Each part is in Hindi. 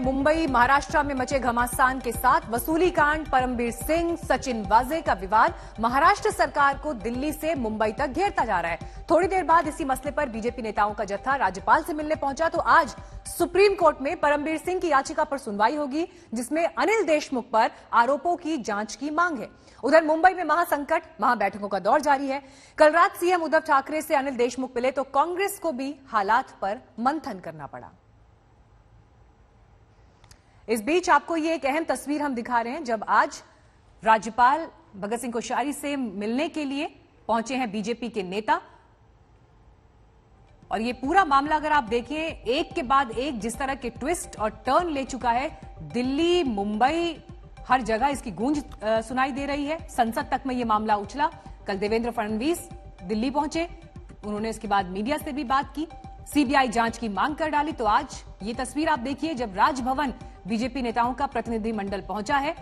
मुंबई महाराष्ट्र में मचे घमासान के साथ वसूली कांड, परमबीर सिंह, सचिन वाजे का विवाद महाराष्ट्र सरकार को दिल्ली से मुंबई तक घेरता जा रहा है। थोड़ी देर बाद इसी मसले पर बीजेपी नेताओं का जत्था राज्यपाल से मिलने पहुंचा तो आज सुप्रीम कोर्ट में परमबीर सिंह की याचिका पर सुनवाई होगी, जिसमें अनिल देशमुख पर आरोपों की जांच की मांग है। उधर मुंबई में महासंकट, महाबैठकों का दौर जारी है। कल रात सीएम उद्धव ठाकरे से अनिल देशमुख मिले तो कांग्रेस को भी हालात पर मंथन करना पड़ा। इस बीच आपको ये एक अहम तस्वीर हम दिखा रहे हैं जब आज राज्यपाल भगत सिंह कोश्यारी से मिलने के लिए पहुंचे हैं बीजेपी के नेता। और ये पूरा मामला अगर आप देखें, एक के बाद एक जिस तरह के ट्विस्ट और टर्न ले चुका है, दिल्ली, मुंबई, हर जगह इसकी गूंज सुनाई दे रही है। संसद तक में ये मामला उछला। कल देवेंद्र फडणवीस दिल्ली पहुंचे, उन्होंने इसके बाद मीडिया से भी बात की, सीबीआई जांच की मांग कर डाली। तो आज ये तस्वीर आप देखिए जब राजभवन बीजेपी नेताओं का प्रतिनिधिमंडल पहुंचा है।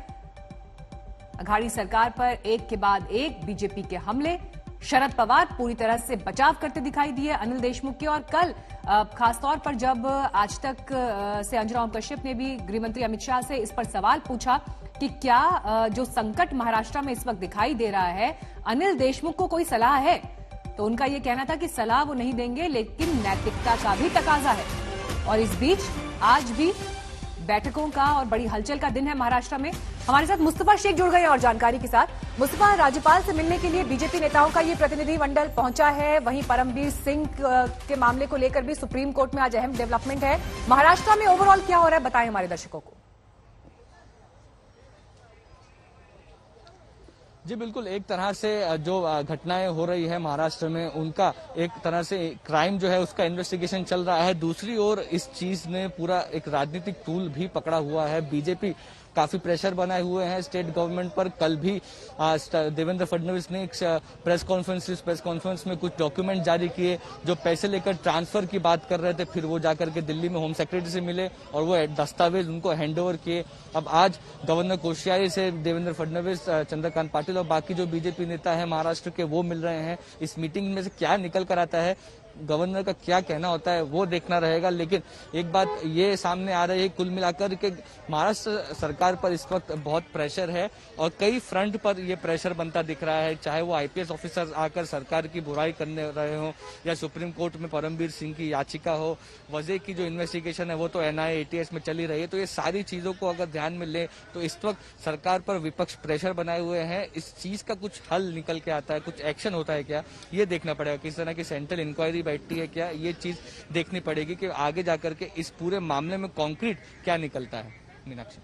अघाड़ी सरकार पर एक के बाद एक बीजेपी के हमले। शरद पवार पूरी तरह से बचाव करते दिखाई दिए अनिल देशमुख के। और कल खासतौर पर जब आज तक से अंजराम कश्यप ने भी गृहमंत्री अमित शाह से इस पर सवाल पूछा कि क्या जो संकट महाराष्ट्र में इस वक्त दिखाई दे रहा है, अनिल देशमुख को कोई सलाह है, तो उनका यह कहना था कि सलाह वो नहीं देंगे, लेकिन नैतिकता का भी तकाजा है। और इस बीच आज भी बैठकों का और बड़ी हलचल का दिन है महाराष्ट्र में। हमारे साथ मुस्तफा शेख जुड़ गए और जानकारी के साथ। मुस्तफा, राज्यपाल से मिलने के लिए बीजेपी नेताओं का ये प्रतिनिधिमंडल पहुंचा है। वहीं परमबीर सिंह के मामले को लेकर भी सुप्रीम कोर्ट में आज अहम डेवलपमेंट है। महाराष्ट्र में ओवरऑल क्या हो रहा है, बताएं हमारे दर्शकों को। जी बिल्कुल, एक तरह से जो घटनाएं हो रही है महाराष्ट्र में, उनका एक तरह से क्राइम जो है उसका इन्वेस्टिगेशन चल रहा है। दूसरी ओर इस चीज ने पूरा एक राजनीतिक टूल भी पकड़ा हुआ है। बीजेपी काफी प्रेशर बनाए हुए हैं स्टेट गवर्नमेंट पर। कल भी देवेंद्र फडणवीस ने एक प्रेस कॉन्फ्रेंस में कुछ डॉक्यूमेंट जारी किए जो पैसे लेकर ट्रांसफर की बात कर रहे थे। फिर वो जाकर के दिल्ली में होम सेक्रेटरी से मिले और वो दस्तावेज उनको हैंडओवर किए। अब आज गवर्नर कोश्यारी से देवेंद्र फडणवीस, चंद्रकांत पाटिल और बाकी जो बीजेपी नेता है महाराष्ट्र के, वो मिल रहे हैं। इस मीटिंग में से क्या निकल कर आता है, गवर्नर का क्या कहना होता है, वो देखना रहेगा। लेकिन एक बात ये सामने आ रही है कुल मिलाकर के महाराष्ट्र सरकार पर इस वक्त बहुत प्रेशर है और कई फ्रंट पर ये प्रेशर बनता दिख रहा है। चाहे वो आईपीएस ऑफिसर आकर सरकार की बुराई करने रहे हो, या सुप्रीम कोर्ट में परमबीर सिंह की याचिका हो, वजह की जो इन्वेस्टिगेशन है वो तो एनआईए एटीएस में चली रही है। तो ये सारी चीजों को अगर ध्यान में ले तो इस वक्त सरकार पर विपक्ष प्रेशर बनाए हुए हैं। इस चीज का कुछ हल निकल के आता है, कुछ एक्शन होता है क्या, ये देखना पड़ेगा। किस तरह की सेंट्रल इंक्वायरी बैठती है क्या, ये चीज देखनी पड़ेगी कि आगे जाकर के इस पूरे मामले में कॉन्क्रीट क्या निकलता है। मीनाक्षी,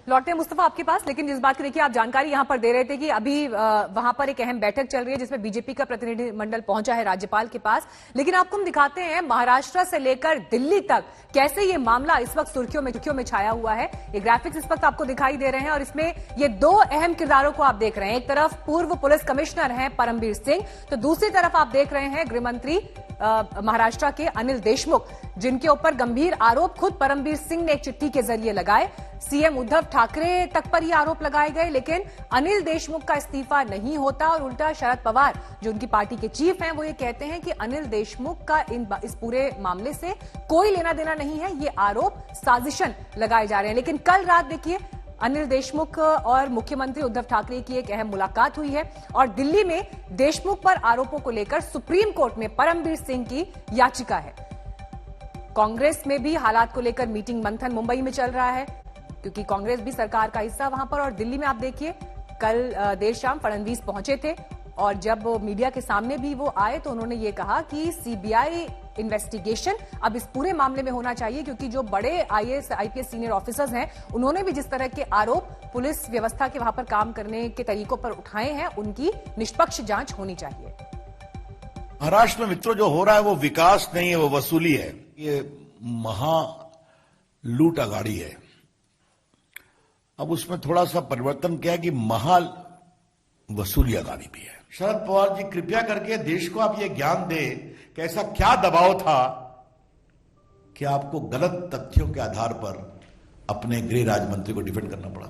लौटते हैं मुस्तफा आपके पास, लेकिन जिस बात की देखिए आप जानकारी यहां पर दे रहे थे कि अभी वहां पर एक अहम बैठक चल रही है जिसमें बीजेपी का प्रतिनिधिमंडल पहुंचा है राज्यपाल के पास। लेकिन आपको हम दिखाते हैं महाराष्ट्र से लेकर दिल्ली तक कैसे ये मामला इस वक्त सुर्खियों में छाया हुआ है। ये ग्राफिक्स इस वक्त आपको दिखाई दे रहे हैं और इसमें ये दो अहम किरदारों को आप देख रहे हैं। एक तरफ पूर्व पुलिस कमिश्नर हैं परमबीर सिंह, तो दूसरी तरफ आप देख रहे हैं गृहमंत्री महाराष्ट्र के अनिल देशमुख, जिनके ऊपर गंभीर आरोप खुद परमबीर सिंह ने एक चिट्ठी के जरिए लगाए। सीएम उद्धव ठाकरे तक पर ये आरोप लगाए गए, लेकिन अनिल देशमुख का इस्तीफा नहीं होता और उल्टा शरद पवार जो उनकी पार्टी के चीफ हैं वो ये कहते हैं कि अनिल देशमुख का इस पूरे मामले से कोई लेना देना नहीं है, ये आरोप साजिशन लगाए जा रहे हैं। लेकिन कल रात देखिए अनिल देशमुख और मुख्यमंत्री उद्धव ठाकरे की एक अहम मुलाकात हुई है और दिल्ली में देशमुख पर आरोपों को लेकर सुप्रीम कोर्ट में परमबीर सिंह की याचिका है। कांग्रेस में भी हालात को लेकर मीटिंग मंथन मुंबई में चल रहा है, क्योंकि कांग्रेस भी सरकार का हिस्सा वहां पर। और दिल्ली में आप देखिए कल देर शाम फडणवीस पहुंचे थे और जब मीडिया के सामने भी वो आए तो उन्होंने ये कहा कि सीबीआई इन्वेस्टिगेशन अब इस पूरे मामले में होना चाहिए, क्योंकि जो बड़े आईएएस आईपीएस सीनियर ऑफिसर्स हैं उन्होंने भी जिस तरह के आरोप पुलिस व्यवस्था के वहां पर काम करने के तरीकों पर उठाए हैं, उनकी निष्पक्ष जांच होनी चाहिए। महाराष्ट्र में मित्रों जो हो रहा है वो विकास नहीं है, वो वसूली है। ये महा लूट अगाड़ी है। अब उसमें थोड़ा सा परिवर्तन किया कि महा वसूली अगाड़ी भी है। शरद पवार जी कृपया करके देश को आप ये ज्ञान दें कि ऐसा क्या दबाव था कि आपको गलत तथ्यों के आधार पर अपने गृह राज्य मंत्री को डिफेंड करना पड़ा,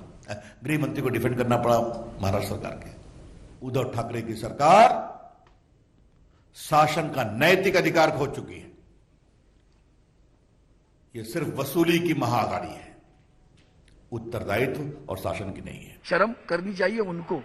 गृह मंत्री को डिफेंड करना पड़ा महाराष्ट्र सरकार के। उद्धव ठाकरे की सरकार शासन का नैतिक अधिकार खो चुकी है। ये सिर्फ वसूली की महाअघाड़ी है, उत्तरदायित्व और शासन की नहीं है। शर्म करनी चाहिए उनको।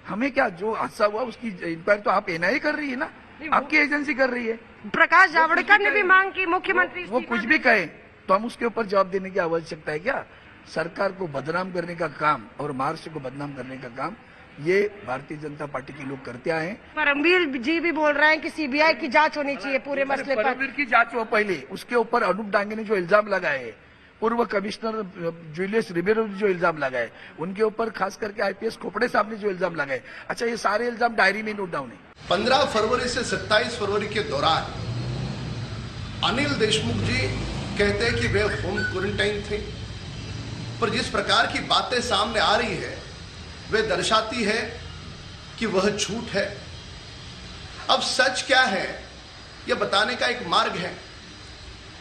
हमें क्या, जो हादसा हुआ उसकी इंक्वायरी तो आप एनआईए कर रही है ना, आपकी एजेंसी कर रही है। प्रकाश जावड़ेकर ने भी मांग की, मुख्यमंत्री वो कुछ भी कहे तो हम उसके ऊपर जवाब देने की आवश्यकता है क्या? सरकार को बदनाम करने का काम और महाराष्ट्र को बदनाम करने का काम ये भारतीय जनता पार्टी के लोग करते आए। परमवीर जी भी बोल रहे हैं कि सीबीआई की जांच होनी चाहिए पूरे मसले पर। परमवीर की जांच हो पहले, उसके ऊपर अनूप डांगे ने जो इल्जाम लगाए, पूर्व कमिश्नर जूलियस रिबेरो ने जो इल्जाम लगाए, उनके ऊपर खास करके आईपीएस खोपड़े साहब ने जो इल्जाम लगाए, अच्छा ये सारे इल्जाम डायरी में नोट डाउन है। 15 फरवरी से 27 फरवरी के दौरान अनिल देशमुख जी कहते हैं कि वे होम क्वारंटाइन थे, पर जिस प्रकार की बातें सामने आ रही है वे दर्शाती है कि वह झूठ है। अब सच क्या है यह बताने का एक मार्ग है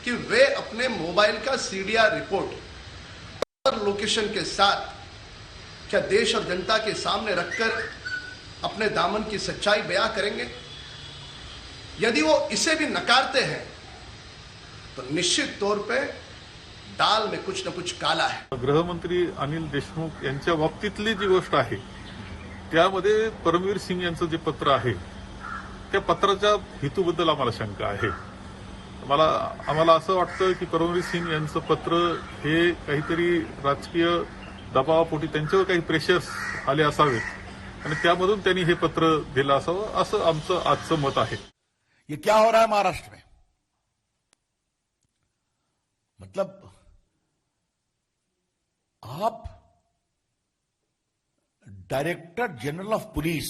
कि वे अपने मोबाइल का सीडीआर रिपोर्ट और लोकेशन के साथ क्या देश और जनता के सामने रखकर अपने दामन की सच्चाई बयां करेंगे। यदि वो इसे भी नकारते हैं तो निश्चित तौर पे दाल में कुछ न कुछ काला है। गृहमंत्री अनिल देशमुख यांच्या बाबतीतली जी गोष्ट आहे त्यामध्ये परमवीर सिंग यांचं जे पत्र आहे त्या पत्राच्या हेतूबद्दल आम्हाला शंका आहे। आम्हाला असं वाटतं की परमवीर सिंग यांचं पत्र हे काहीतरी राजकीय दबावापोटी त्यांच्यावर काही प्रेशर्स आले असावेत आणि त्यामधून त्यांनी हे पत्र दिलं असावं असं आमचं आजचं मत आहे। ये क्या हो रहा है महाराष्ट्र में? मतलब आप director general of police,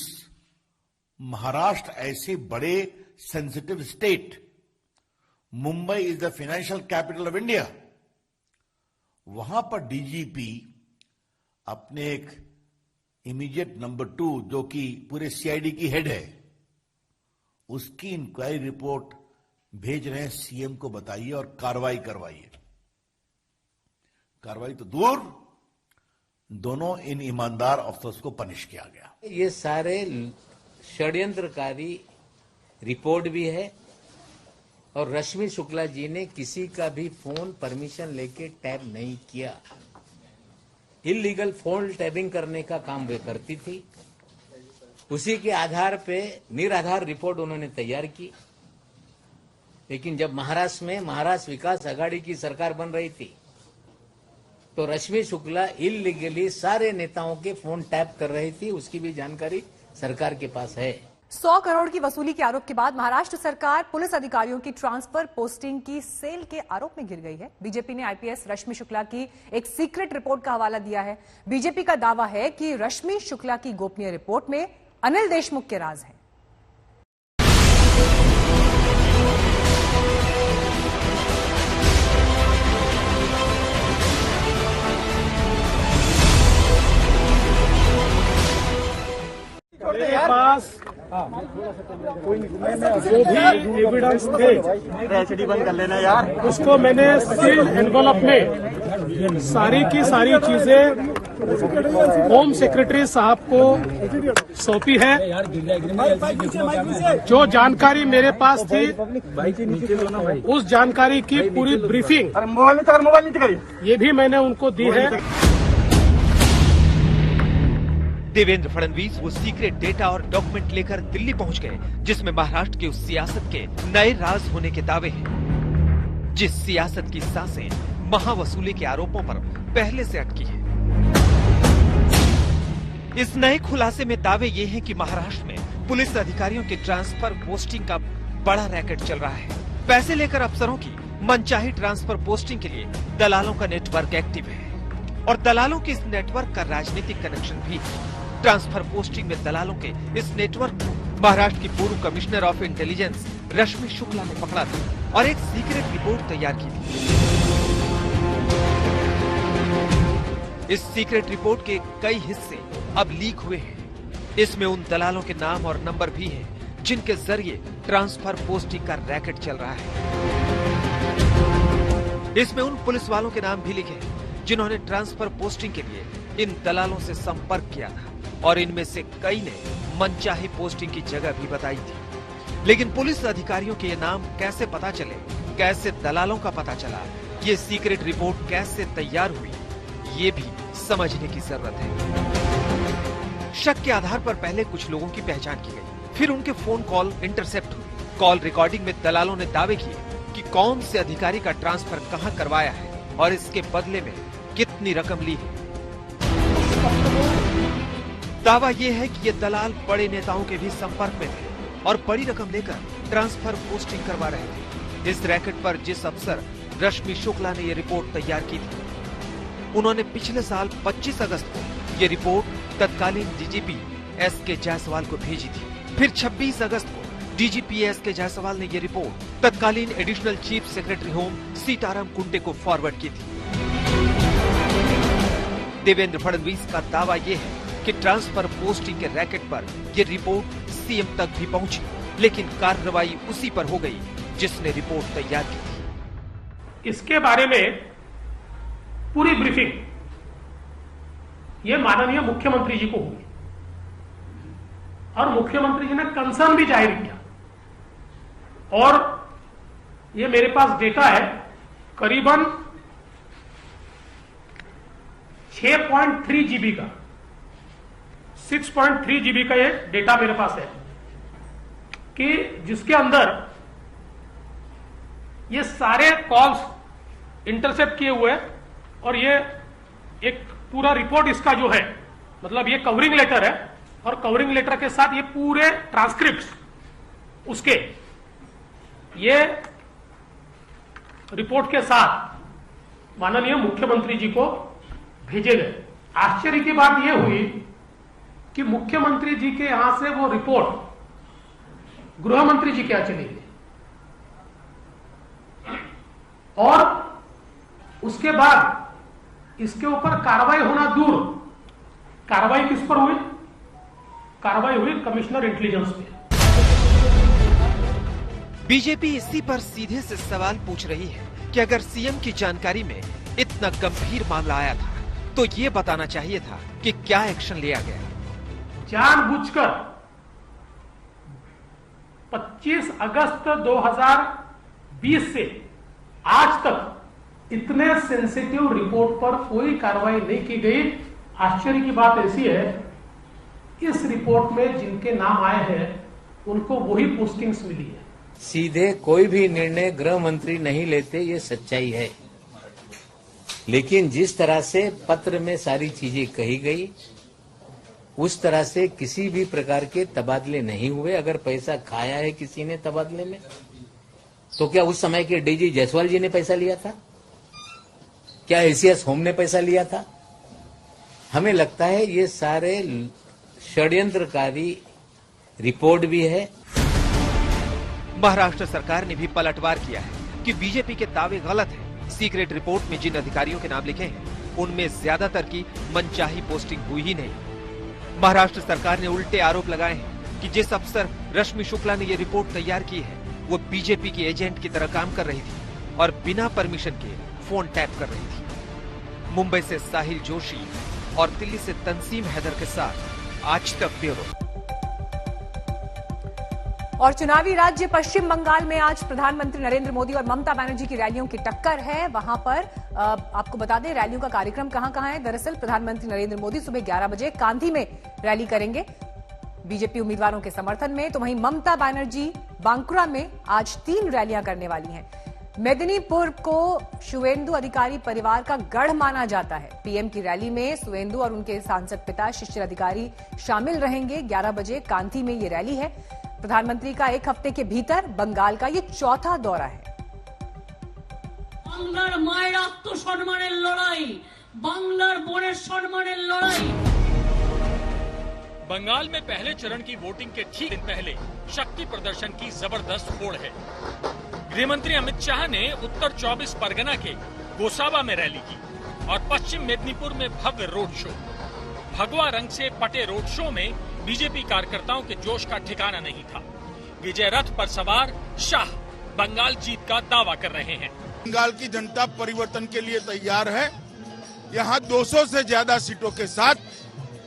Maharashtra ऐसे बड़े sensitive state, Mumbai is the financial capital of India, वहां पर डीजीपी अपने एक इमीडिएट नंबर 2 जो कि पूरे सीआईडी की हेड है, उसकी इंक्वायरी रिपोर्ट भेज रहे हैं सीएम को बताइए और कार्रवाई करवाइए। कार्रवाई तो दूर, दोनों इन ईमानदार अफसर्स को पनिश किया गया। ये सारे षड्यंत्रकारी रिपोर्ट भी है और रश्मि शुक्ला जी ने किसी का भी फोन परमिशन लेके टैप नहीं किया। इलीगल फोन टैपिंग करने का काम वे करती थी, उसी के आधार पे निराधार रिपोर्ट उन्होंने तैयार की। लेकिन जब महाराष्ट्र में महाराष्ट्र विकास आघाड़ी की सरकार बन रही थी तो रश्मि शुक्ला इलीगली सारे नेताओं के फोन टैप कर रही थी, उसकी भी जानकारी सरकार के पास है। 100 करोड़ की वसूली के आरोप के बाद महाराष्ट्र सरकार पुलिस अधिकारियों की ट्रांसफर पोस्टिंग की सेल के आरोप में घिर गई है। बीजेपी ने आईपीएस रश्मि शुक्ला की एक सीक्रेट रिपोर्ट का हवाला दिया है। बीजेपी का दावा है कि रश्मि शुक्ला की गोपनीय रिपोर्ट में अनिल देशमुख के राज हैं। मेरे पास जो भी एविडेंस थे एचडी बंद कर लेना यार, उसको मैंने सील्ड एनवेलप में सारी की सारी चीजें होम सेक्रेटरी साहब को सौंपी है। जो जानकारी मेरे पास थी उस जानकारी की पूरी ब्रीफिंग ये भी मैंने उनको दी है। देवेंद्र फडणवीस वो सीक्रेट डेटा और डॉक्यूमेंट लेकर दिल्ली पहुंच गए जिसमें महाराष्ट्र की उस सियासत के नए राज होने के दावे हैं, जिस सियासत की सांसें महावसूली के आरोपों पर पहले से अटकी है। इस नए खुलासे में दावे ये हैं कि महाराष्ट्र में पुलिस अधिकारियों के ट्रांसफर पोस्टिंग का बड़ा रैकेट चल रहा है। पैसे लेकर अफसरों की मनचाही ट्रांसफर पोस्टिंग के लिए दलालों का नेटवर्क एक्टिव है और दलालों के इस नेटवर्क का राजनीतिक कनेक्शन भी है। ट्रांसफर पोस्टिंग में दलालों के इस नेटवर्क को महाराष्ट्र की पूर्व कमिश्नर ऑफ इंटेलिजेंस रश्मि शुक्ला ने पकड़ा था और एक सीक्रेट रिपोर्ट तैयार की थी। इस सीक्रेट रिपोर्ट के कई हिस्से अब लीक हुए हैं। इसमें उन दलालों के नाम और नंबर भी हैं जिनके जरिए ट्रांसफर पोस्टिंग का रैकेट चल रहा है। इसमें उन पुलिस वालों के नाम भी लिखे हैं जिन्होंने ट्रांसफर पोस्टिंग के लिए इन दलालों से संपर्क किया था और इनमें से कई ने मनचाही पोस्टिंग की जगह भी बताई थी। लेकिन पुलिस अधिकारियों के ये नाम कैसे पता चले, कैसे दलालों का पता चला ये सीक्रेट रिपोर्ट कैसे तैयार हुई, ये भी समझने की जरूरत है। शक के आधार पर पहले कुछ लोगों की पहचान की गई, फिर उनके फोन कॉल इंटरसेप्ट हुए। कॉल रिकॉर्डिंग में दलालों ने दावे किए कि कौन से अधिकारी का ट्रांसफर कहां करवाया है और इसके बदले में कितनी रकम ली है। दावा यह है कि ये दलाल बड़े नेताओं के भी संपर्क में थे और बड़ी रकम लेकर ट्रांसफर पोस्टिंग करवा रहे थे। इस रैकेट पर जिस अफसर रश्मि शुक्ला ने ये रिपोर्ट तैयार की थी, उन्होंने पिछले साल 25 अगस्त को ये रिपोर्ट तत्कालीन डीजीपी एसके जायसवाल को भेजी थी। फिर 26 अगस्त को डीजीपी एसके जायसवाल ने ये रिपोर्ट तत्कालीन additional chief secretary home Sitaram Kunte को फॉरवर्ड की थी। देवेंद्र फडणवीस का दावा यह है कि ट्रांसफर पोस्टिंग के रैकेट पर यह रिपोर्ट सीएम तक भी पहुंची, लेकिन कार्रवाई उसी पर हो गई जिसने रिपोर्ट तैयार की थी। इसके बारे में पूरी ब्रीफिंग ये माननीय मुख्यमंत्री जी को हुई और मुख्यमंत्री जी ने कंसर्न भी जाहिर किया और ये मेरे पास डेटा है, करीबन 6.3 जीबी का 6.3 जीबी का ये डेटा मेरे पास है कि जिसके अंदर ये सारे कॉल्स इंटरसेप्ट किए हुए और ये एक पूरा रिपोर्ट इसका जो है, मतलब ये कवरिंग लेटर है और कवरिंग लेटर के साथ ये पूरे ट्रांसक्रिप्ट उसके ये रिपोर्ट के साथ माननीय मुख्यमंत्री जी को भेजे गए। आश्चर्य की बात यह हुई कि मुख्यमंत्री जी के यहां से वो रिपोर्ट गृह मंत्री जी के यहां चली गई और उसके बाद इसके ऊपर कार्रवाई होना दूर, कार्रवाई किस पर हुई? कार्रवाई हुई कमिश्नर इंटेलिजेंस पे। बीजेपी इसी पर सीधे से सवाल पूछ रही है कि अगर सीएम की जानकारी में इतना गंभीर मामला आया था तो ये बताना चाहिए था कि क्या एक्शन लिया गया। जानबूझकर 25 अगस्त 2020 से आज तक इतने सेंसिटिव रिपोर्ट पर कोई कार्रवाई नहीं की गई। आश्चर्य की बात ऐसी है, इस रिपोर्ट में जिनके नाम आए हैं उनको वही पोस्टिंग्स मिली है। सीधे कोई भी निर्णय गृह मंत्री नहीं लेते, ये सच्चाई है, लेकिन जिस तरह से पत्र में सारी चीजें कही गई उस तरह से किसी भी प्रकार के तबादले नहीं हुए। अगर पैसा खाया है किसी ने तबादले में तो क्या उस समय के डीजी जायसवाल जी ने पैसा लिया था? क्या एसीएस होम ने पैसा लिया था? हमें लगता है ये सारे षड्यंत्रकारी रिपोर्ट भी है। महाराष्ट्र सरकार ने भी पलटवार किया है कि बीजेपी के दावे गलत हैं। सीक्रेट रिपोर्ट में जिन अधिकारियों के नाम लिखे हैं उनमें ज्यादातर की मनचाही पोस्टिंग हुई ही नहीं। महाराष्ट्र सरकार ने उल्टे आरोप लगाए हैं कि जिस अफसर रश्मि शुक्ला ने ये रिपोर्ट तैयार की है वो बीजेपी की एजेंट की तरह काम कर रही थी और बिना परमिशन के फोन टैप कर रही थी। मुंबई से साहिल जोशी और दिल्ली से तंसीम हैदर के साथ आज तक ब्यूरो। और चुनावी राज्य पश्चिम बंगाल में आज प्रधानमंत्री नरेंद्र मोदी और ममता बनर्जी की रैलियों की टक्कर है। वहां पर आपको बता दें रैलियों का कार्यक्रम कहां है। दरअसल प्रधानमंत्री नरेंद्र मोदी सुबह 11 बजे कांधी में रैली करेंगे बीजेपी उम्मीदवारों के समर्थन में, तो वहीं ममता बनर्जी बांकुरा में आज 3 रैलियां करने वाली हैं। मेदिनीपुर को शुवेंदु अधिकारी परिवार का गढ़ माना जाता है। पीएम की रैली में शुवेंदु और उनके सांसद पिता शिशिर अधिकारी शामिल रहेंगे। 11 बजे कांधी में ये रैली है। प्रधानमंत्री का एक हफ्ते के भीतर बंगाल का ये चौथा दौरा है। बांग्लार माয়ের আত্মসম্মানের লড়াই, বাংলার বোনের সম্মানের লড়াই। बंगाल में पहले चरण की वोटिंग के ठीक दिन पहले शक्ति प्रदर्शन की जबरदस्त होड़ है। गृहमंत्री अमित शाह ने उत्तर 24 परगना के गोसाबा में रैली की और पश्चिम मेदिनीपुर में भव्य रोड शो। भगवा रंग से पटे रोड शो में बीजेपी कार्यकर्ताओं के जोश का ठिकाना नहीं था। विजय रथ पर सवार शाह बंगाल जीत का दावा कर रहे हैं। बंगाल की जनता परिवर्तन के लिए तैयार है। यहाँ 200 से ज्यादा सीटों के साथ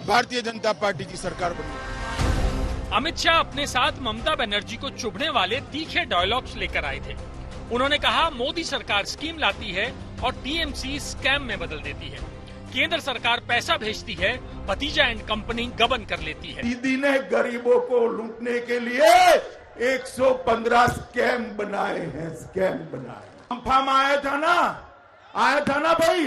भारतीय जनता पार्टी की सरकार बनी। अमित शाह अपने साथ ममता बनर्जी को चुभने वाले तीखे डायलॉग्स लेकर आए थे। उन्होंने कहा, मोदी सरकार स्कीम लाती है और टीएमसी स्कैम में बदल देती है। केंद्र सरकार पैसा भेजती है, भतीजा एंड कंपनी गबन कर लेती है। दीदी ने गरीबों को लूटने के लिए 115 स्कैम बनाए हैं, स्कैम बनाए। कंफर्म आया था ना भाई,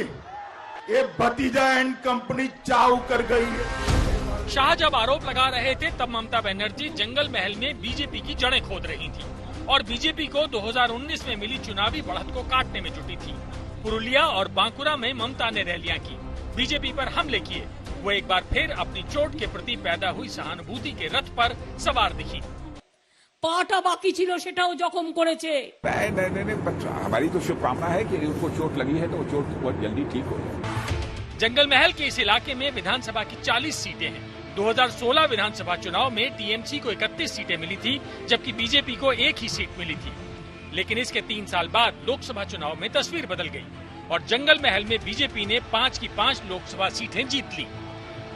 ये भतीजा एंड कंपनी चाव कर गई है। शाह जब आरोप लगा रहे थे तब ममता बनर्जी जंगल महल में बीजेपी की जड़ें खोद रही थी और बीजेपी को 2019 में मिली चुनावी बढ़त को काटने में जुटी थी। पुरुलिया और बांकुरा में ममता ने रैलियां की, बीजेपी पर हमले किए। वो एक बार फिर अपनी चोट के प्रति पैदा हुई सहानुभूति के रथ पर सवार दिखी। পাটা বাকি ছিল সেটাও জখম করেছে। नहीं, हमारी तो शुभकामना है कि उनको चोट लगी है तो वो चोट बहुत जल्दी ठीक हो जाए। जंगल महल के इस इलाके में विधानसभा की 40 सीटें हैं। 2016 विधानसभा चुनाव में टीएमसी को 31 सीटें मिली थी, जबकि बीजेपी को एक ही सीट मिली थी। लेकिन इसके 3 साल बाद लोकसभा चुनाव में तस्वीर बदल गई और जंगल महल में बीजेपी ने 5 की 5 लोकसभा सीटें जीत ली।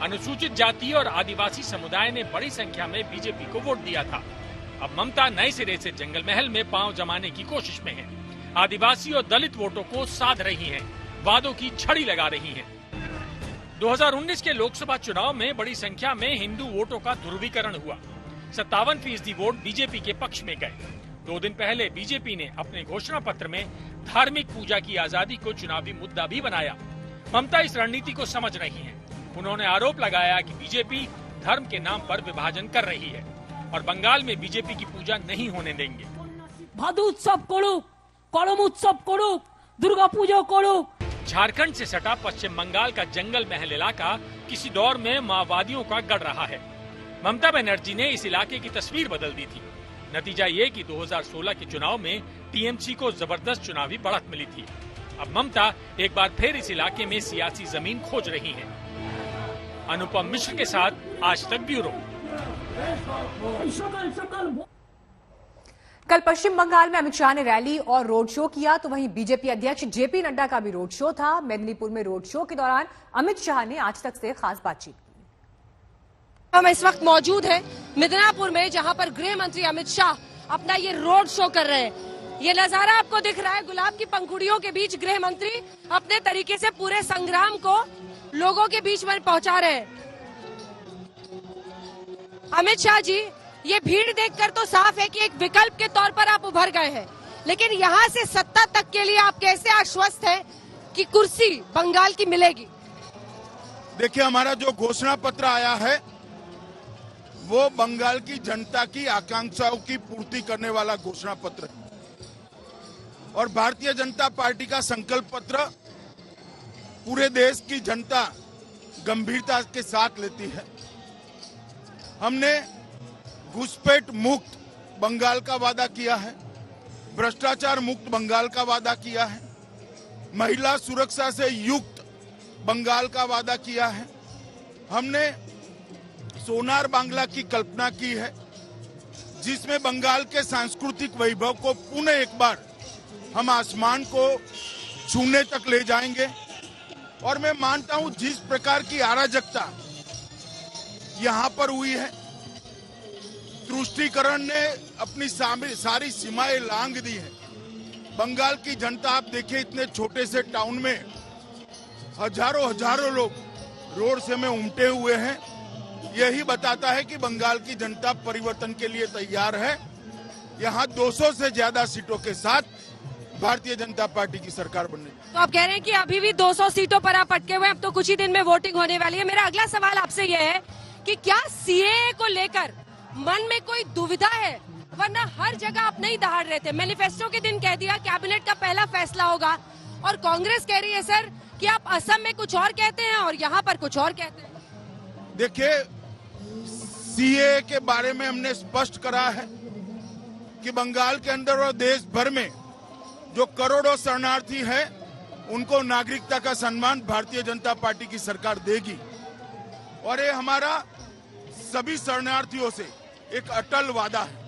अनुसूचित जाति और आदिवासी समुदाय ने बड़ी संख्या में बीजेपी को वोट दिया था। अब ममता नए सिरे से जंगल महल में पांव जमाने की कोशिश में है। आदिवासी और दलित वोटों को साध रही हैं, वादों की छड़ी लगा रही हैं। 2019 के लोकसभा चुनाव में बड़ी संख्या में हिंदू वोटों का ध्रुवीकरण हुआ। 57% वोट बीजेपी के पक्ष में गए। 2 दिन पहले बीजेपी ने अपने घोषणा पत्र में धार्मिक पूजा की आजादी को चुनावी मुद्दा भी बनाया। ममता इस रणनीति को समझ रही हैं। उन्होंने आरोप लगाया कि बीजेपी धर्म के नाम पर विभाजन कर रही है और बंगाल में बीजेपी की पूजा नहीं होने देंगे। भादु उत्सव करुक, करम उत्सव करुक, दुर्गा पूजा करुक। झारखंड से सटा पश्चिम बंगाल का जंगल महल इलाका किसी दौर में माओवादियों का गढ़ रहा है। ममता बनर्जी ने इस इलाके की तस्वीर बदल दी थी। नतीजा ये कि 2016 के चुनाव में टीएमसी को जबरदस्त चुनावी बढ़त मिली थी। अब ममता एक बार फिर इस इलाके में सियासी जमीन खोज रही हैं। अनुपम मिश्र के साथ आज तक ब्यूरो। कल पश्चिम बंगाल में अमित शाह ने रैली और रोड शो किया, तो वहीं बीजेपी अध्यक्ष जेपी नड्डा का भी रोड शो था। मेदिनीपुर में रोड शो के दौरान अमित शाह ने आज तक से खास बातचीत की। हम इस वक्त मौजूद हैं मिदनापुर में, जहां पर गृह मंत्री अमित शाह अपना ये रोड शो कर रहे हैं। ये नजारा आपको दिख रहा है, गुलाब की पंखुड़ियों के बीच गृह मंत्री अपने तरीके से पूरे संग्राम को लोगों के बीच में पहुंचा रहे हैं। अमित शाह जी, ये भीड़ देखकर तो साफ है कि एक विकल्प के तौर पर आप उभर गए हैं, लेकिन यहाँ से सत्ता तक के लिए आप कैसे आश्वस्त हैं कि कुर्सी बंगाल की मिलेगी? देखिए, हमारा जो घोषणा पत्र आया है वो बंगाल की जनता की आकांक्षाओं की पूर्ति करने वाला घोषणा पत्र है और भारतीय जनता पार्टी का संकल्प पत्र पूरे देश की जनता गंभीरता के साथ लेती है। हमने घुसपैठ मुक्त बंगाल का वादा किया है, भ्रष्टाचार मुक्त बंगाल का वादा किया है, महिला सुरक्षा से युक्त बंगाल का वादा किया है। हमने सोनार बांग्ला की कल्पना की है, जिसमें बंगाल के सांस्कृतिक वैभव को पुनः एक बार हम आसमान को छूने तक ले जाएंगे। और मैं मानता हूं जिस प्रकार की अराजकता यहां पर हुई है, तुष्टीकरण ने अपनी सारी सीमाएं लांघ दी है। बंगाल की जनता, आप देखिए, इतने छोटे से टाउन में हजारों लोग रोड से में उमटे हुए हैं। यही बताता है कि बंगाल की जनता परिवर्तन के लिए तैयार है। यहाँ 200 से ज्यादा सीटों के साथ भारतीय जनता पार्टी की सरकार बनने। तो आप कह रहे हैं कि अभी भी 200 सीटों पर आप अटके हुए, अब तो कुछ ही दिन में वोटिंग होने वाली है। मेरा अगला सवाल आपसे यह है कि क्या सीएए को लेकर मन में कोई दुविधा है? वरना हर जगह आप नहीं दहाड़ रहे थे। मैनिफेस्टो के दिन कह दिया कैबिनेट का पहला फैसला होगा, और कांग्रेस कह रही है सर कि आप असम में कुछ और कहते हैं और यहाँ पर कुछ और कहते हैं। देखिए, सीएए के बारे में हमने स्पष्ट करा है कि बंगाल के अंदर और देश भर में जो करोड़ों शरणार्थी हैं, उनको नागरिकता का सम्मान भारतीय जनता पार्टी की सरकार देगी। और ये हमारा सभी शरणार्थियों से एक अटल वादा है।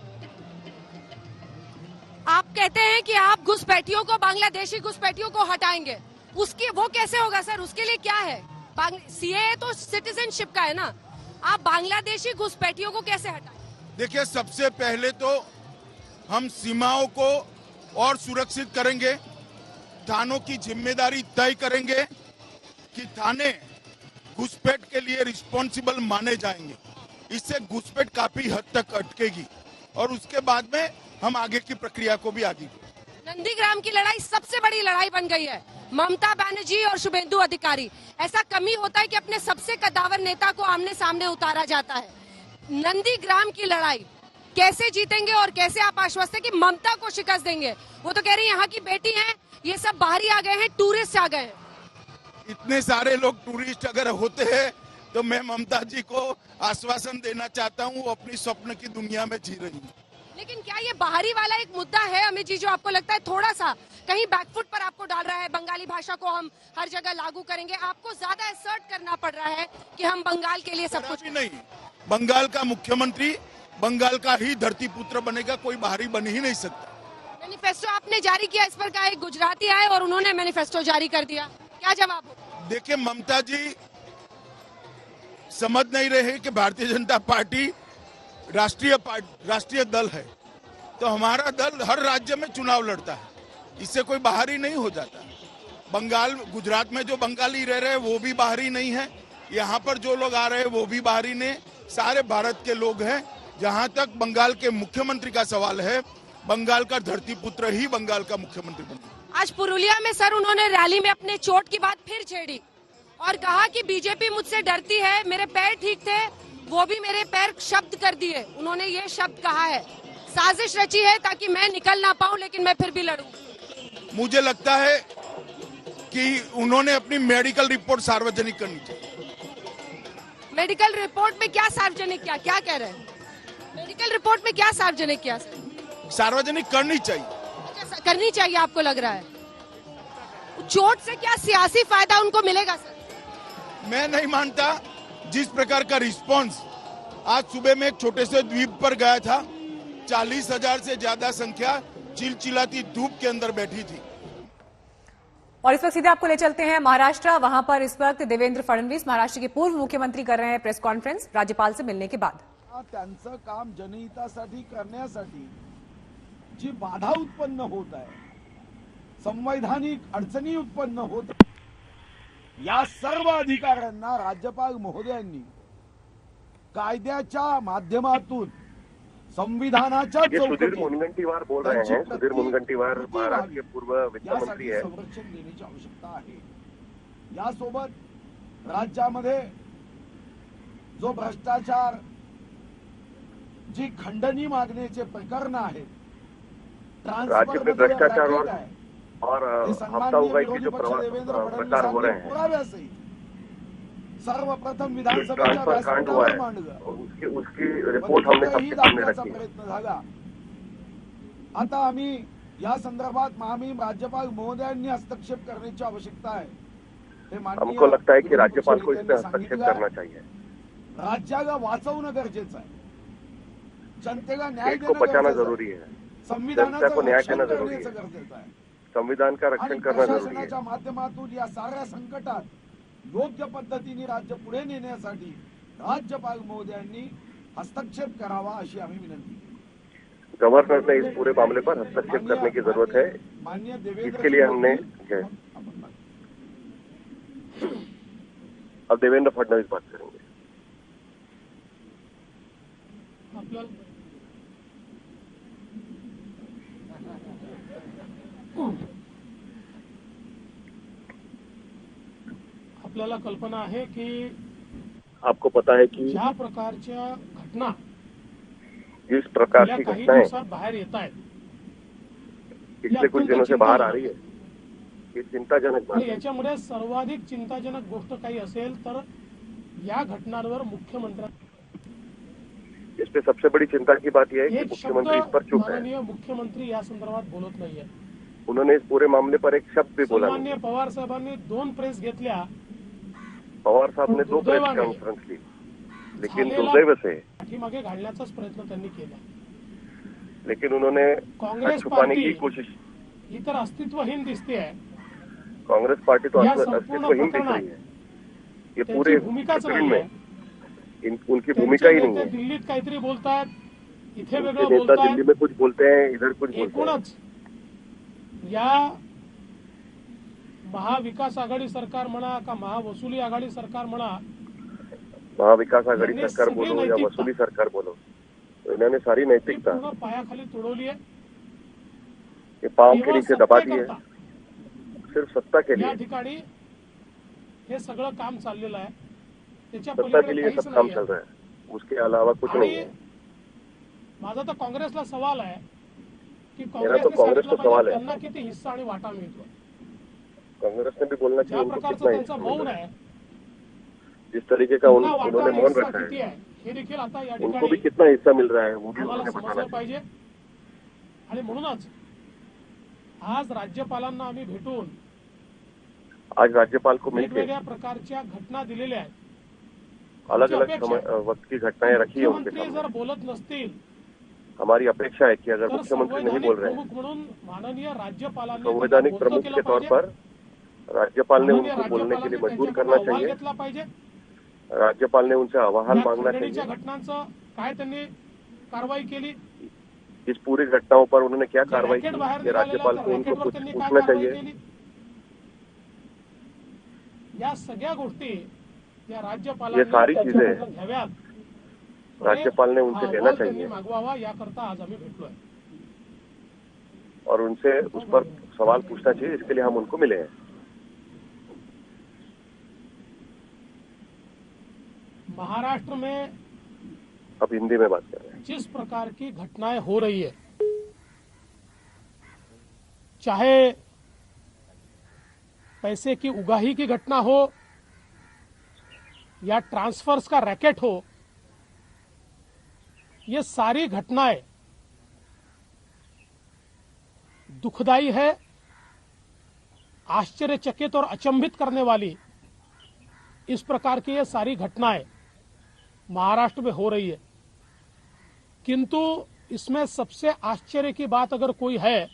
आप कहते हैं कि आप घुसपैठियों को, बांग्लादेशी घुसपैठियों को हटाएंगे, उसकी वो कैसे होगा सर? उसके लिए क्या है? सीएए तो सिटीजनशिप का है ना, आप बांग्लादेशी घुसपैठियों को कैसे हटाएंगे? देखिए, सबसे पहले तो हम सीमाओं को और सुरक्षित करेंगे। थानों की जिम्मेदारी तय करेंगे कि थाने घुसपैठ के लिए रिस्पॉन्सिबल माने जाएंगे। इससे घुसपैठ काफी हद तक अटकेगी और उसके बाद में हम आगे की प्रक्रिया को भी आगे। नंदीग्राम की लड़ाई सबसे बड़ी लड़ाई बन गई है। ममता बनर्जी और शुभेंदु अधिकारी, ऐसा कमी होता है कि अपने सबसे कद्दावर नेता को आमने सामने उतारा जाता है। नंदीग्राम की लड़ाई कैसे जीतेंगे और कैसे आप आश्वस्त हैं कि ममता को शिकस्त देंगे? वो तो कह रही है यहाँ की बेटी है, ये सब बाहरी आ गए हैं, टूरिस्ट आ गए हैं। इतने सारे लोग टूरिस्ट अगर होते हैं तो मैं ममता जी को आश्वासन देना चाहता हूँ, वो अपनी स्वप्न की दुनिया में जी रही है। लेकिन क्या ये बाहरी वाला एक मुद्दा है अमित जी, जो आपको लगता है थोड़ा सा कहीं बैकफुट पर आपको डाल रहा है? बंगाली भाषा को हम हर जगह लागू करेंगे, आपको ज्यादा एसर्ट करना पड़ रहा है कि हम बंगाल के लिए सब कुछ नहीं। बंगाल का मुख्यमंत्री बंगाल का ही धरती पुत्र बनेगा, कोई बाहरी बन ही नहीं सकता। मैनिफेस्टो आपने जारी किया, इस पर का एक गुजराती आए और उन्होंने मैनिफेस्टो जारी कर दिया, क्या जवाब हो? देखिए, ममता जी समझ नहीं रहे कि भारतीय जनता पार्टी राष्ट्रीय दल है, तो हमारा दल हर राज्य में चुनाव लड़ता है, इससे कोई बाहरी नहीं हो जाता। बंगाल, गुजरात में जो बंगाली रह रहे हैं वो भी बाहरी नहीं है, यहाँ पर जो लोग आ रहे हैं वो भी बाहरी नहीं, सारे भारत के लोग हैं। जहाँ तक बंगाल के मुख्यमंत्री का सवाल है, बंगाल का धरती पुत्र ही बंगाल का मुख्यमंत्री बने। आज पुरुलिया में सर उन्होंने रैली में अपने चोट की बात फिर छेड़ी और कहा कि बीजेपी मुझसे डरती है, मेरे पैर ठीक थे वो भी मेरे पैर शब्द कर दिए। उन्होंने ये शब्द कहा है, साजिश रची है ताकि मैं निकल ना पाऊं, लेकिन मैं फिर भी लड़ूं। मुझे लगता है कि उन्होंने अपनी मेडिकल रिपोर्ट सार्वजनिक करनी चाहिए। मेडिकल रिपोर्ट में क्या सार्वजनिक किया, क्या कह रहे हैं? मेडिकल रिपोर्ट में क्या सार्वजनिक किया सर? सार्वजनिक करनी चाहिए। अच्छा, करनी चाहिए आपको लग रहा है? चोट से क्या सियासी फायदा उनको मिलेगा सर? मैं नहीं मानता। जिस प्रकार का रिस्पांस आज सुबह में एक छोटे से द्वीप पर गया था, 40,000 से ज्यादा संख्या चिलचिलाती धूप के अंदर बैठी थी। और इस वक्त सीधे आपको ले चलते हैं महाराष्ट्र। वहां पर इस वक्त देवेंद्र फडणवीस, महाराष्ट्र के पूर्व मुख्यमंत्री, कर रहे हैं प्रेस कॉन्फ्रेंस राज्यपाल से मिलने के बाद। त्यांचं काम जनहितासाठी करण्यासाठी जी बाधा उत्पन्न होत आहे, संवैधानिक अडचणी उत्पन्न होत, या सर्व अधिकाऱ्यांना राज्यपाल महोदयांनी कायद्याच्या माध्यमातून संविधानाच्या सुधीर मुनगंटीवार बोल रहे हैं। सुधीर मुनगंटीवार महाराष्ट्र के पूर्व वित्त मंत्री है। संरक्षण देण्याची आवश्यकता आहे। यासोबत राज्यामध्ये जो भ्रष्टाचार, जी खंडणी मागण्याचे प्रकरण आहेत, राज्य में भ्रष्टाचार और हफ्ता उगाई के जो प्रकार हो रहे हैं, सर्वप्रथम विधानसभेच्या व्यासपीठावर मांडलं, उसकी रिपोर्ट हमने सबके सामने रखी। प्रयत्न झाला। आता आम्ही या संदर्भात महामहिम राज्यपाल महोदयांनी हस्तक्षेप करण्याची आवश्यकता आहे। हमको लगता है कि राज्यपाल को इसमें हस्तक्षेप करना चाहिए। राज्याला वाचवणं गरजेचं आहे, जनतेला न्याय देश को बचाना जरूरी है, जनता को न्याय देना जरूरी है, गरजेचं आहे। संविधान का रक्षण करना जरूरी है। प्रशासनाच्या माध्यमातून या साऱ्या संकटात योग्य पद्धतीने राज्य पुढे नेण्यासाठी राज्यपाल महोदयांनी हस्तक्षेप करावा अशी आम्ही विनंती केली। गवर्नर ने इस पूरे मामले पर हस्तक्षेप करने की जरूरत है, इसके लिए हमने अब देवेंद्र फडणवीस बात करेंगे। आपल्याला कल्पना आहे की आपको पता है कि ज्या प्रकारच्या घटना जिस प्रकार की काही घटनाएं दिवसात बाहेर येत आहेत, पिछले कुछ दिनों से बाहर आ रही है, ये चिंताजनक बात आणि है। याच्यामध्ये सर्वाधिक चिंताजनक गोष्ट काही असेल तर या घटनांवर मुख्यमंत्री, इस पे सबसे बड़ी चिंता की बात यह है कि एक मुख्यमंत्री इस शब्द पर चुप है। माननीय मुख्यमंत्री या संदर्भात बोलत नाहीये। उन्होंने इस पूरे मामले पर एक शब्द भी बोला नहीं। सन्माननीय पवार साहेबांनी 2 प्रेस घेतल्या, पवार साहब ने 2 प्रेस कॉन्फ्रेंस ली, लेकिन दुर्दैव से पाठीमागे घालण्याचाच प्रयत्न त्यांनी केला। लेकिन उन्होंने कांग्रेस छुपाने पार्टी की कोशिश। ही तर अस्तित्वहीन दिसते आहे। कांग्रेस पार्टी तो या अस्तित्वहीन दिख संपूर्ण रही है। ये पूरे भूमिकाच प्रकरण नाहीये। में उनकी भूमिका ही नहीं है। दिल्लीत काहीतरी बोलतात, इथे उनके वेगळं नेता बोलतात, दिल्ली में कुछ बोलते हैं, इधर कुछ बोलते हैं। एकूणच या महाविकास आघाडी सरकार म्हणा का महावसुली आघाडी सरकार म्हणा, महाविकास आघाड़ी मैंने सरकार सभी बोलो या नैतिकता- वसूली सरकार बोलो, तो इन्होंने सारी नैतिकता पूर्ण पायाखाली तुडवली आहे। ये पांव के केवळ नीचे दबा दी है, सत्तेकरता सिर्फ सत्ता के या लिए। ठिकाणी हे सगळं काम चाललेलं आहे। त्याच्या सत्ता पलीकडे के लिए काहीच सब काम नाहीये। चल रहा है, उसके अलावा कुछ नहीं है। माझा तर काँग्रेसला सवाल आहे की मेरा तो काँग्रेसने कांग्रेस को सांगितलं सवाल पाहिजे है। त्यांना किती हिस्सा आणि वाटा मिळतो। कांग्रेस ने भी बोलना ज्या चाहिए उनको प्रकारचं कितना त्यांचा हिस्सा मौन मिल रहा आहे, है। जिस तरीके का पुन्हा वाटा उन्होंने आणि मौन हिस्सा रखा किती है, आहे हे देखील आता या उनको भी ठिकाणी कितना हिस्सा मिल रहा है वो भी आम्हाला उन्होंने बताना समजलं चाहिए। पाहिजे। आणि म्हणूनच आज राज्यपालांना आम्ही भेटून आज राज्यपाल को मिलकर वेगवेगळ्या प्रकारच्या घटना दिलेल्या आहेत। अलग आमची अलग अपेक्षा आहे, वक्त की घटनाएं रखी है उनके मुख्यमंत्री सामने। जर बोलत नसतील हमारी अपेक्षा है कि अगर तर मुख्यमंत्री नहीं बोल संवैधानिक रहे हैं, प्रमुख म्हणून माननीय राज्यपालांनी संवैधानिक त्यांना प्रमुख बोलतं के केलं तौर पाहिजे। पर राज्यपाल ने माननीय उनको बोलने के लिए राज्यपालांनी मजबूर त्यांच्याकडून करना अहवाल चाहिए। घेतला पाहिजे। राज्यपाल ने उनसे अहवाल या मांगना खंडणीच्या चाहिए। घटनांचं काय त्यांनी कारवाई केली, इस पूरी घटनाओं पर उन्होंने क्या जे कार्रवाई रॅकेट की, बाहेर ये निघालेलं राज्यपाल होतं, को उनको रॅकेटवर कुछ त्यांनी काय पूछना कारवाई चाहिए। केली, या सगळ्या गोष्टी या ये राज्यपालांनी सारी चीजें त्यांच्याकडून घ्याव्यात। राज्यपाल ने उनसे हा लेना अहवाल त्यांनी चाहिए मागवावा, याकरता आज आम्ही भेटलोय। और उनसे उस पर सवाल पूछना चाहिए, इसके लिए हम उनको मिले हैं। महाराष्ट्र में अब हिंदी में बात कर रहे हैं। जिस प्रकार की घटनाएं हो रही है, चाहे पैसे की उगाही की घटना हो या ट्रांसफर्स का रैकेट हो, ये सारी घटनाएं दुखदाई है, आश्चर्यचकित और अचंभित करने वाली इस प्रकार की ये सारी घटनाएं महाराष्ट्र में हो रही है। किंतु इसमें सबसे आश्चर्य की बात अगर कोई है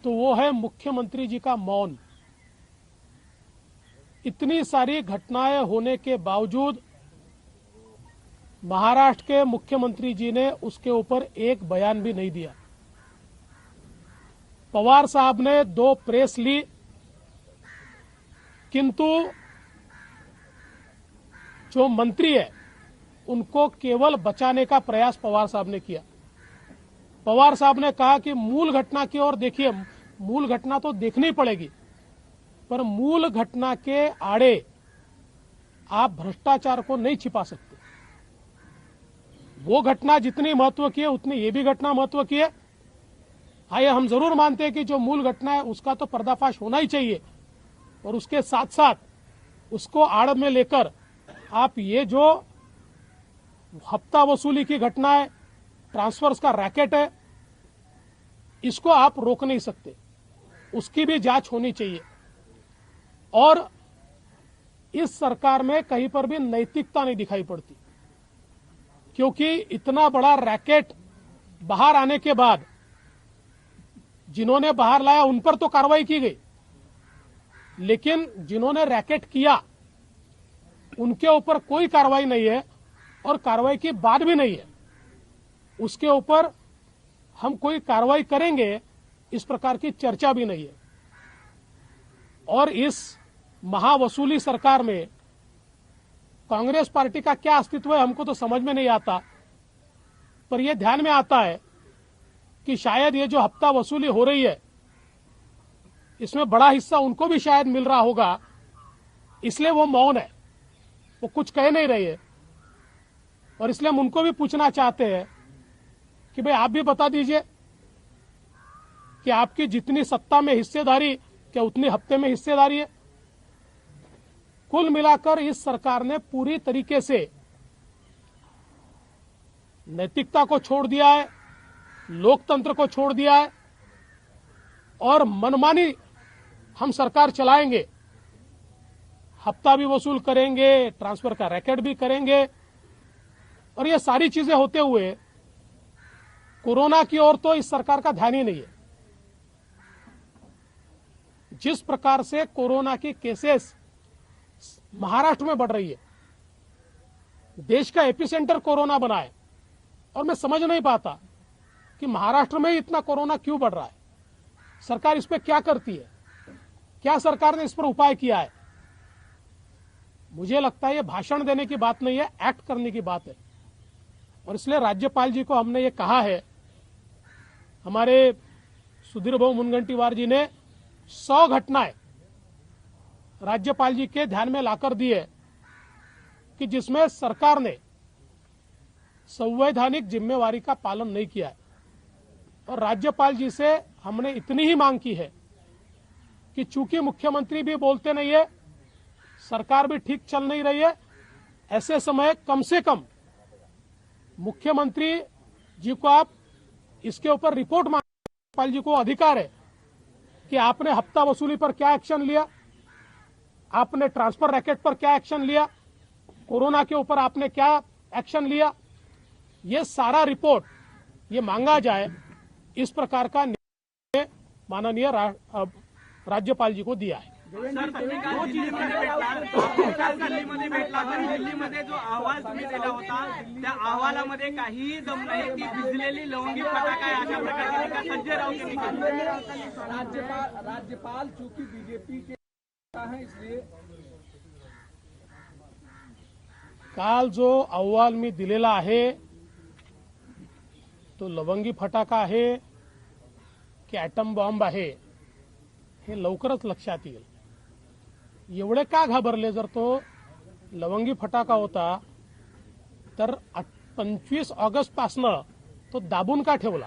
तो वो है मुख्यमंत्री जी का मौन। इतनी सारी घटनाएं होने के बावजूद महाराष्ट्र के मुख्यमंत्री जी ने उसके ऊपर एक बयान भी नहीं दिया। पवार साहब ने 2 प्रेस ली, किंतु जो मंत्री है उनको केवल बचाने का प्रयास पवार साहब ने किया। पवार साहब ने कहा कि मूल घटना की ओर देखिए, मूल घटना तो देखनी पड़ेगी, पर मूल घटना के आड़े आप भ्रष्टाचार को नहीं छिपा सकते। वो घटना जितनी महत्व की है उतनी ये भी घटना महत्व की है। हाँ, ये हम जरूर मानते हैं कि जो मूल घटना है उसका तो पर्दाफाश होना ही चाहिए, और उसके साथ साथ उसको आड़ में लेकर आप ये जो हफ्ता वसूली की घटना है, ट्रांसफर्स का रैकेट है, इसको आप रोक नहीं सकते। उसकी भी जांच होनी चाहिए। और इस सरकार में कहीं पर भी नैतिकता नहीं दिखाई पड़ती, क्योंकि इतना बड़ा रैकेट बाहर आने के बाद जिन्होंने बाहर लाया उन पर तो कार्रवाई की गई, लेकिन जिन्होंने रैकेट किया उनके ऊपर कोई कार्रवाई नहीं है, और कार्रवाई की बात भी नहीं है। उसके ऊपर हम कोई कार्रवाई करेंगे इस प्रकार की चर्चा भी नहीं है। और इस महावसूली सरकार में कांग्रेस पार्टी का क्या अस्तित्व है हमको तो समझ में नहीं आता, पर यह ध्यान में आता है कि शायद ये जो हफ्ता वसूली हो रही है इसमें बड़ा हिस्सा उनको भी शायद मिल रहा होगा, इसलिए वो मौन है, वो कुछ कह नहीं रही है। और इसलिए हम उनको भी पूछना चाहते हैं कि भाई आप भी बता दीजिए कि आपकी जितनी सत्ता में हिस्सेदारी, क्या उतनी हफ्ते में हिस्सेदारी है? कुल मिलाकर इस सरकार ने पूरी तरीके से नैतिकता को छोड़ दिया है, लोकतंत्र को छोड़ दिया है, और मनमानी हम सरकार चलाएंगे, हफ्ता भी वसूल करेंगे, ट्रांसफर का रैकेट भी करेंगे, और ये सारी चीजें होते हुए कोरोना की ओर तो इस सरकार का ध्यान ही नहीं है। जिस प्रकार से कोरोना की केसेस महाराष्ट्र में बढ़ रही है, देश का एपिसेंटर कोरोना बना है, और मैं समझ नहीं पाता कि महाराष्ट्र में ही इतना कोरोना क्यों बढ़ रहा है। सरकार इस पर क्या करती है, क्या सरकार ने इस पर उपाय किया है? मुझे लगता है ये भाषण देने की बात नहीं है, एक्ट करने की बात है। और इसलिए राज्यपाल जी को हमने ये कहा है, हमारे सुधीर भाऊ मुनगंटीवार जी ने 100 घटनाएं राज्यपाल जी के ध्यान में लाकर दी है कि जिसमें सरकार ने संवैधानिक जिम्मेवारी का पालन नहीं किया है। और राज्यपाल जी से हमने इतनी ही मांग की है कि चूंकि मुख्यमंत्री भी बोलते नहीं है, सरकार भी ठीक चल नहीं रही है, ऐसे समय कम से कम मुख्यमंत्री जी को आप इसके ऊपर रिपोर्ट मांग। राज्यपाल जी को अधिकार है कि आपने हफ्ता वसूली पर क्या एक्शन लिया, आपने ट्रांसफर रैकेट पर क्या एक्शन लिया, कोरोना के ऊपर आपने क्या एक्शन लिया, ये सारा रिपोर्ट ये मांगा जाए। इस प्रकार का निर्णय माननीय राज्यपाल जी को दिया है। दिल्लीमध्ये जो अहवाल तुम्ही दिला होता त्या अहवालामध्ये काहीही दम नाही की भिजलेली लवंगी फटाका आहे अशा प्रकारचे संजय राऊत राज्यपाल चूंकि बीजेपी के है इसलिए काल जो अहवाल मी दिलेला आहे तो लवंगी फटाका आहे की ॲटम बॉम्ब आहे हे लवकरच लक्षात येईल। एवढे का घाबरले? जर तो लवंगी फटाका होता तर 25 ऑगस्ट पासनं तो दाबून का ठेवला?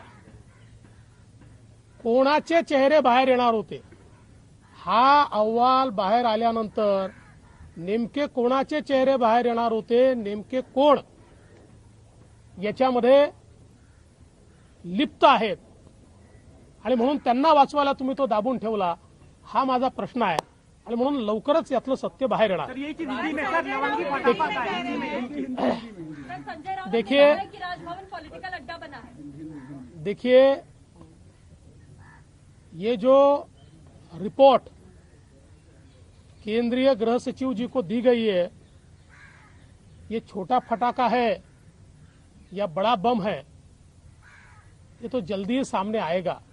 कोणाचे चेहरे बाहेर येणार होते? हा अहवाल बाहेर आल्यानंतर नेमके कोणाचे चेहरे बाहेर येणार होते, नेमके कोण याच्यामध्ये लिप्त आहेत आणि म्हणून त्यांना वाचवायला तुम्ही तो दाबून ठेवला, हा माझा प्रश्न आहे। आणि म्हणून लवकरच यातलं सत्य बाहेर येणार। देखिए देखिए ये जो रिपोर्ट केंद्रीय गृह सचिव जी को दी गई है, ये छोटा फटाका है या बड़ा बम है, ये तो जल्दी ही सामने आएगा।